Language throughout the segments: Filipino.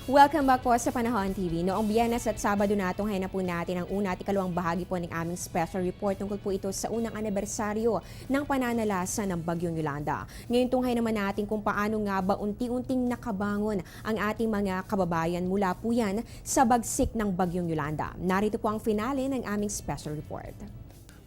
Welcome back po sa Panahon TV. Noong Biyernes at Sabado natunghayan na po natin ang una at ikalawang bahagi po ng aming special report tungkol po ito sa unang anibersaryo ng pananalasa ng Bagyong Yolanda. Ngayon tunghay naman natin kung paano nga ba unti-unting nakabangon ang ating mga kababayan mula po yan sa bagsik ng Bagyong Yolanda. Narito po ang finale ng aming special report.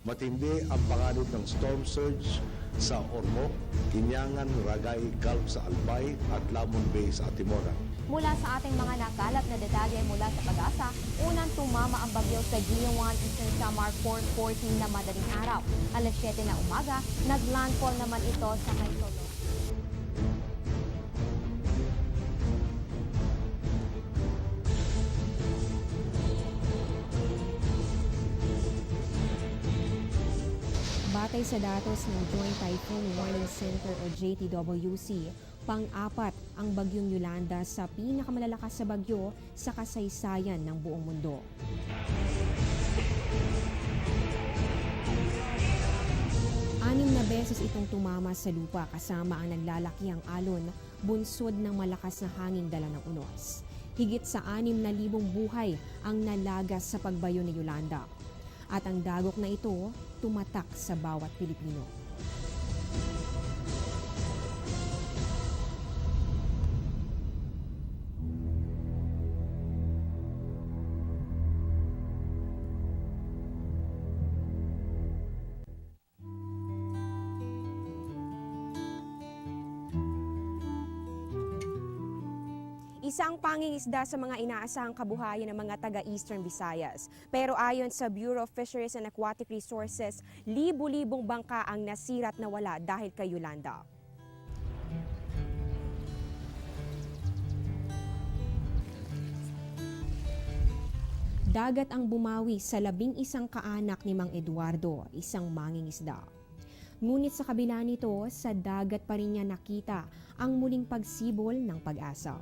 Matindi ang panganib ng storm surge sa Ormoc, Kinyangan, Ragay, Gulf sa Albay at Lamon Bay sa Atimora. Mula sa ating mga nakalap na detalye mula sa Pag-asa, unang tumama ang bagyo sa Giliwan Eastern Samar 4:14 na madaling araw. Alas 7 na umaga, naglandfall naman ito sa Kaisolo. Batay sa datos ng Joint Typhoon Warning Center o JTWC, pang-apat ang Bagyong Yolanda sa pinakamalalakas sa bagyo sa kasaysayan ng buong mundo. Anim na beses itong tumama sa lupa kasama ang naglalakihang alon, bunsod ng malakas na hanging dala ng unos. Higit sa 6,000 buhay ang nalagas sa pagbayo ni Yolanda. At ang dagok na ito tumatak sa bawat Pilipino. Isang pangingisda sa mga inaasahang kabuhayan ng mga taga-Eastern Visayas. Pero ayon sa Bureau of Fisheries and Aquatic Resources, libu-libong bangka ang nasira at nawala dahil kay Yolanda. Dagat ang bumawi sa 11 kaanak ni Mang Eduardo, isang mangingisda. Ngunit sa kabila nito, sa dagat pa rin niya nakita ang muling pagsibol ng pag-asa.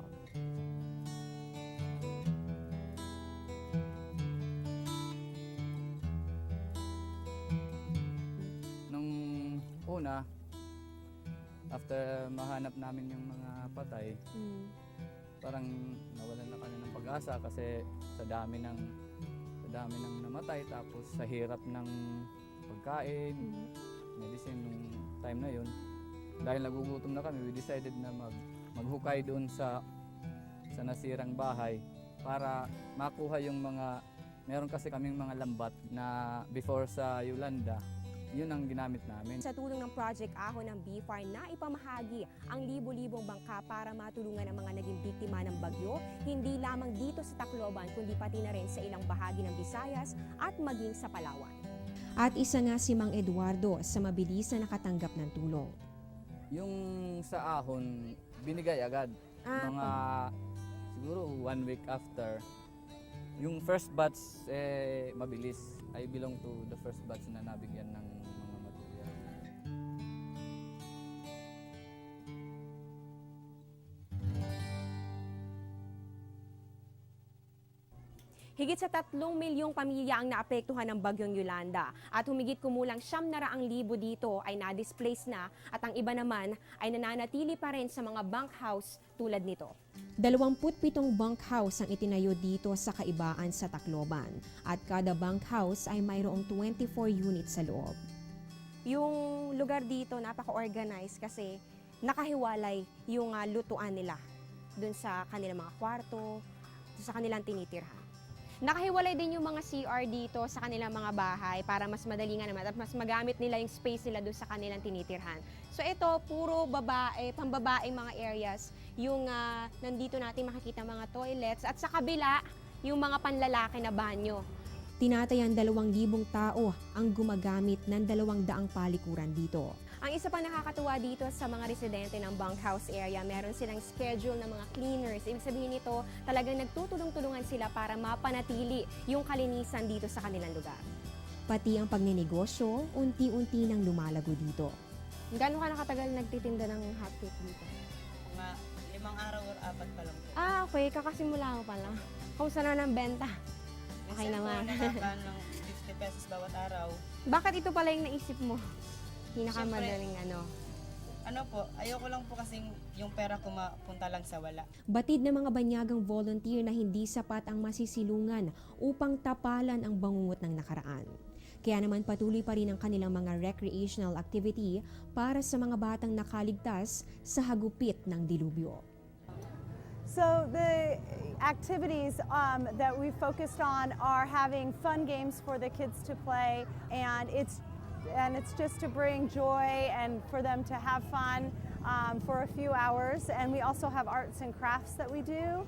Una, after mahanap namin yung mga patay, parang nawalan na kami ng pag-asa kasi sa dami ng namatay, tapos sa hirap ng pagkain, medicine nung time na yun. Dahil nagugutom na kami, we decided na maghukay doon sa nasirang bahay para makuha yung meron kasi kaming mga lambat na before sa Yolanda. Yun ang ginamit namin. Sa tulong ng Project Ahon ng BFAR na ipamahagi ang libu-libong bangka para matulungan ang mga naging biktima ng bagyo, hindi lamang dito sa Tacloban kundi pati na rin sa ilang bahagi ng Visayas at maging sa Palawan. At isa nga si Mang Eduardo sa mabilis na nakatanggap ng tulong. Yung sa Ahon, binigay agad. Mga siguro 1 week after. Yung first batch mabilis. I belong to the first batch na nabigyan ng mga material. Higit sa 3 milyong pamilya ang naapektuhan ng Bagyong Yolanda at humigit kumulang 900,000 dito ay na-displace na at ang iba naman ay nananatili pa rin sa mga bunkhouse tulad nito. 27 bunkhouse ang itinayo dito sa Kaibaan sa Tacloban at kada bunkhouse ay mayroong 24 units sa loob. Yung lugar dito napaka-organized kasi nakahiwalay yung lutuan nila dun sa kanilang mga kwarto, sa kanilang tinitirhan. Nakahiwalay din yung mga CR dito sa kanilang mga bahay para mas madali nga naman at mas magamit nila yung space nila doon sa kanilang tinitirhan. So ito, puro babae, pambabaeng mga areas, yung nandito natin makikita mga toilets at sa kabila, yung mga panlalaki na banyo. Tinatayang 2,000 tao ang gumagamit ng 200 palikuran dito. Ang isa pang nakakatuwa dito sa mga residente ng bunkhouse area, meron silang schedule ng mga cleaners. Ibig sabihin nito, talagang nagtutulong-tulungan sila para mapanatili yung kalinisan dito sa kanilang lugar. Pati ang pagninegosyo, unti-unti nang lumalago dito. Gano'n ka nakatagal nagtitinda ng hotcake dito? Mga 5 araw or 4 pa lang po. Okay. Kakasimula ko pa lang. Kamusta na ng benta? Okay Minsan naman. po, nakaka ng 50 pesos bawat araw. Bakit ito pala yung naisip mo? Pinakamadaling Ano po, ayoko lang po kasing yung pera ko mapunta lang sa wala. Batid ng mga banyagang volunteer na hindi sapat ang masisilungan upang tapalan ang bangungot ng nakaraan. Kaya naman patuloy pa rin ang kanilang mga recreational activity para sa mga batang nakaligtas sa hagupit ng dilubyo. So the activities that we focused on are having fun games for the kids to play, and it's just to bring joy and for them to have fun for a few hours. And we also have arts and crafts that we do.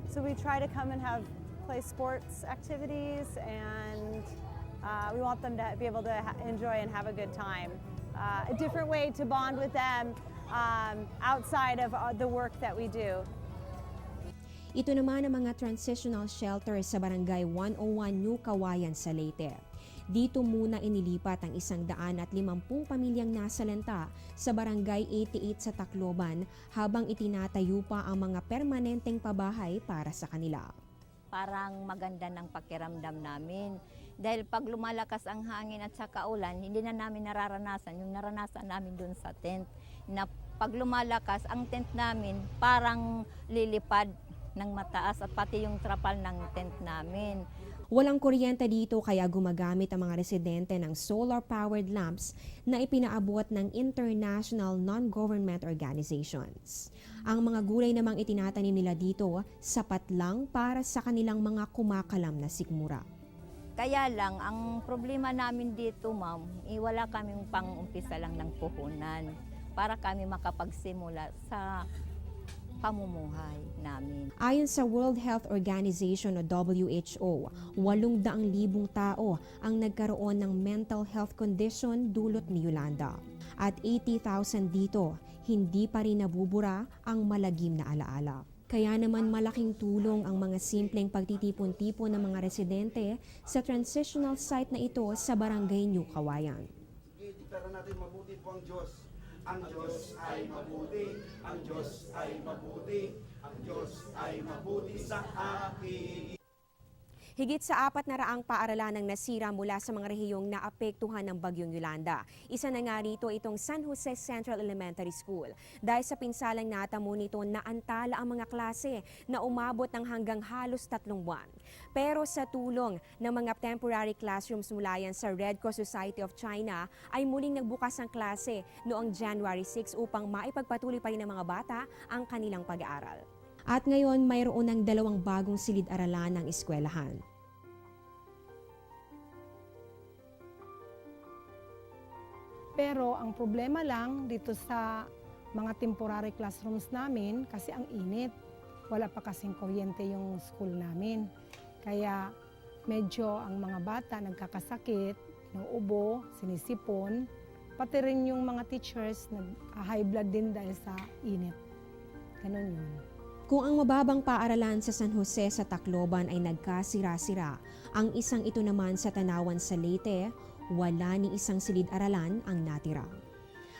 So we try to come and play sports activities, and we want them to be able to enjoy and have a good time. A different way to bond with them outside of the work that we do. Ito naman ang mga transitional shelter sa Barangay 101 New Kawayan sa Leyte. Dito muna inilipat ang 150 pamilyang nasalanta sa Barangay 88 sa Tacloban habang itinatayo pa ang mga permanenteng pabahay para sa kanila. Parang maganda ng pakiramdam namin. Dahil pag lumalakas ang hangin at saka ulan, hindi na namin nararanasan yung naranasan namin dun sa tent. Na pag lumalakas, ang tent namin parang lilipad ng mataas at pati yung trapal ng tent namin. Walang kuryente dito kaya gumagamit ang mga residente ng solar-powered lamps na ipinaabot ng international non-government organizations. Ang mga gulay namang itinatanim nila dito, sapat lang para sa kanilang mga kumakalam na sikmura. Kaya lang, ang problema namin dito, ma'am, wala kaming pang-umpisa lang ng puhunan para kami makapagsimula sa pamumuhay namin. Ayon sa World Health Organization o WHO, 800,000 tao ang nagkaroon ng mental health condition dulot ni Yolanda. At 80,000 dito, hindi pa rin nabubura ang malagim na alaala. Kaya naman malaking tulong ang mga simpleng pagtitipon-tipon ng mga residente sa transitional site na ito sa Barangay New Kawayan. Ideklara natin mabuti po ang Diyos. Ang Diyos ay mabuti, ang Diyos ay mabuti, ang Diyos ay mabuti sa akin. Higit sa 400 paaralan ang nasira mula sa mga rehiyong naapektuhan ng Bagyong Yolanda. Isa na nga rito itong San Jose Central Elementary School. Dahil sa pinsalang natamo nito, naantala ang mga klase na umabot ng hanggang halos 3 buwan. Pero sa tulong ng mga temporary classrooms mula yan sa Red Cross Society of China, ay muling nagbukas ang klase noong January 6 upang maipagpatuloy pa rin ng mga bata ang kanilang pag-aaral. At ngayon, mayroon ng 2 bagong silid-aralan ng eskwelahan. Pero ang problema lang dito sa mga temporary classrooms namin kasi ang init. Wala pa kasing kuryente yung school namin. Kaya medyo ang mga bata nagkakasakit, nauubo, sinisipon. Pati rin yung mga teachers nag-high blood din dahil sa init. Ganun yun. Kung ang mababang paaralan sa San Jose sa Tacloban ay nagkasira-sira, ang isang ito naman sa Tanawan sa Leyte, wala ni isang silid-aralan ang natira.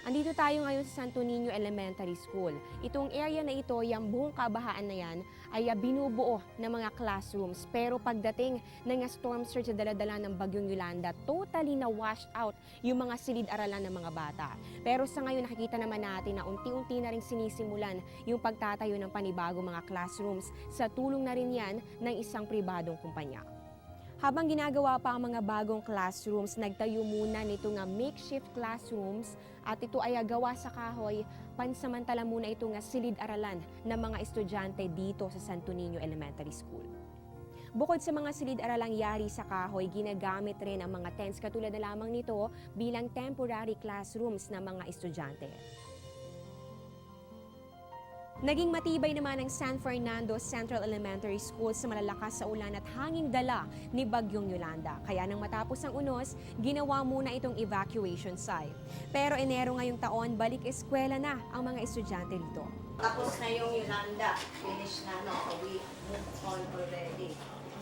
Andito tayo ngayon sa Santo Niño Elementary School. Itong area na ito, yung buong kabahaan na yan, ay binubuo ng mga classrooms. Pero pagdating ng storm surge sa daladala ng Bagyong Yolanda, totally na washed out yung mga silid-aralan ng mga bata. Pero sa ngayon nakikita naman natin na unti-unti na rin sinisimulan yung pagtatayo ng panibagong mga classrooms sa tulong na rin yan ng isang pribadong kumpanya. Habang ginagawa pa ang mga bagong classrooms, nagtayo muna nito nga makeshift classrooms at ito ay gawa sa kahoy. Pansamantala muna ito nga silid-aralan ng mga estudyante dito sa Santo Niño Elementary School. Bukod sa mga silid-aralang yari sa kahoy, ginagamit rin ang mga tents katulad na lamang nito bilang temporary classrooms ng mga estudyante. Naging matibay naman ang San Fernando Central Elementary School sa malalakas sa ulan at hanging dala ni Bagyong Yolanda. Kaya nang matapos ang unos, ginawa muna itong evacuation site. Pero Enero ngayong taon, balik eskwela na ang mga estudyante rito. Tapos na yung Yolanda, finish na, no? We moved on already.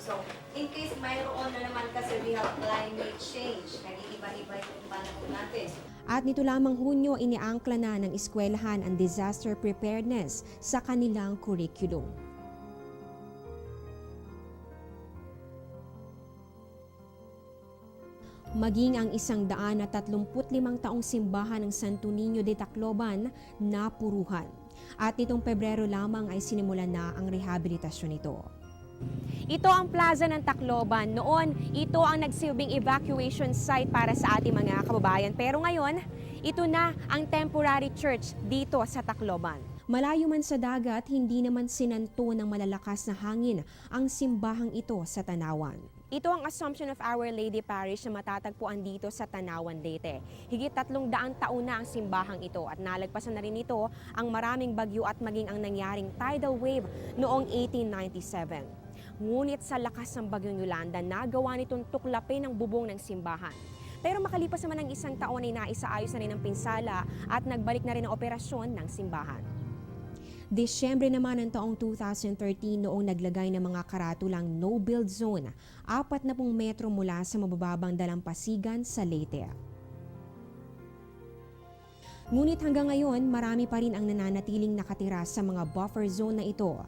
So, in case mayroon na naman kasi we have climate change, nag-iiba-iba yung panahon natin. At nito lamang Hunyo, iniangkla na ng eskwelahan ang disaster preparedness sa kanilang curriculum. Maging ang 135 taong simbahan ng Santo Niño de Tacloban napuruhan. At nitong Pebrero lamang ay sinimulan na ang rehabilitasyon nito. Ito ang plaza ng Tacloban. Noon, ito ang nagsilbing evacuation site para sa ating mga kababayan. Pero ngayon, ito na ang temporary church dito sa Tacloban. Malayo man sa dagat, hindi naman sinanto ng malalakas na hangin ang simbahang ito sa Tanawan. Ito ang Assumption of Our Lady Parish na matatagpuan dito sa Tanawan, Leyte. Higit 300 taon na ang simbahang ito at nalagpasan na rin ito ang maraming bagyo at maging ang nangyaring tidal wave noong 1897. Ngunit sa lakas ng bagyong Yolanda, nagawa nitong tuklapin ang bubong ng simbahan. Pero makalipas naman ng 1 taon ay naisaayos na rin ang pinsala at nagbalik na rin ang operasyon ng simbahan. Disyembre naman ng taong 2013 noong naglagay ng mga karatulang no-build zone, 40 metro mula sa mabababang dalampasigan sa Leyte. Ngunit hanggang ngayon, marami pa rin ang nananatiling nakatira sa mga buffer zone na ito.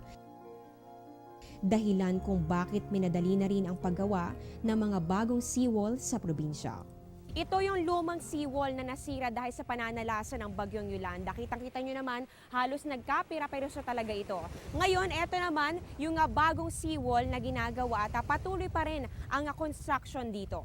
Dahilan kung bakit minadali na rin ang paggawa ng mga bagong seawall sa probinsya. Ito yung lumang seawall na nasira dahil sa pananalasa ng bagyong Yolanda. Kitang-kita nyo naman, halos nagkapira-peroso talaga ito. Ngayon, eto naman yung bagong seawall na ginagawa at patuloy pa rin ang construction dito.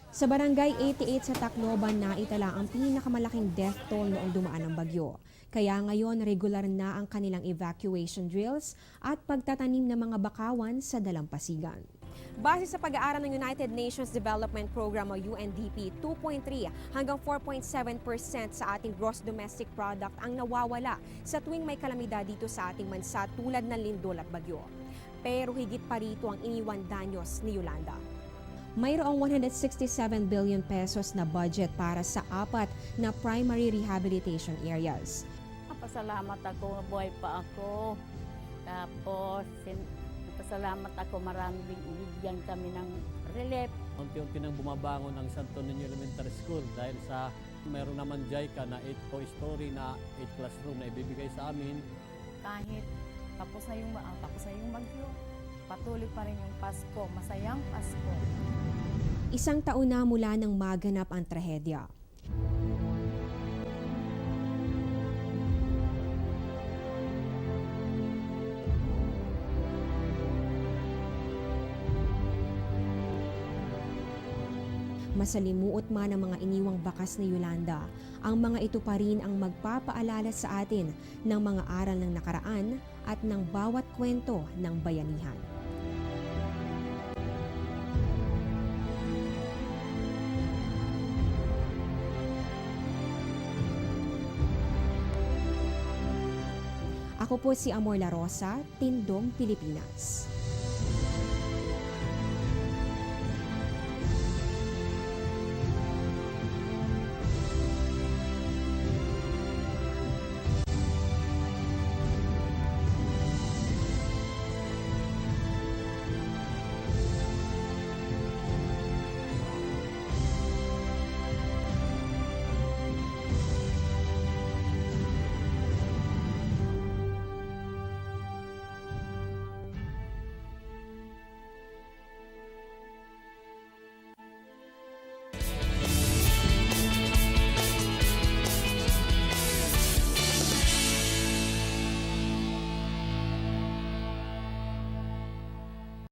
Sa Barangay 88 sa Tacloban na itala ang pinakamalaking death toll noong dumaan ang bagyo. Kaya ngayon regular na ang kanilang evacuation drills at pagtatanim ng mga bakawan sa dalampasigan. Base sa pag-aaral ng United Nations Development Program o UNDP, 2.3 hanggang 4.7% sa ating gross domestic product ang nawawala sa tuwing may kalamidad dito sa ating bansa tulad ng lindol at bagyo. Pero higit pa rito ang iniwan danyos ni Yolanda. Mayroong 167 billion pesos na budget para sa 4 na primary rehabilitation areas. Pasalamat ako, buhay pa ako. Tapos, pasalamat ako, maraming binigyan kami ng relief. Unti-unti nang bumabangon ang Santo Niño Elementary School dahil sa meron naman JICA na 8-story na 8 classroom na ibibigay sa amin. Kahit tapos na yung bagyo, patuloy pa rin yung Pasko, masayang Pasko. 1 taon na mula nang maganap ang trahedya. Masalimuot man ang mga iniwang bakas ni Yolanda, ang mga ito pa rin ang magpapaalala sa atin ng mga aral ng nakaraan at ng bawat kwento ng bayanihan. Ako po si Amor La Rosa, Tindom, Pilipinas.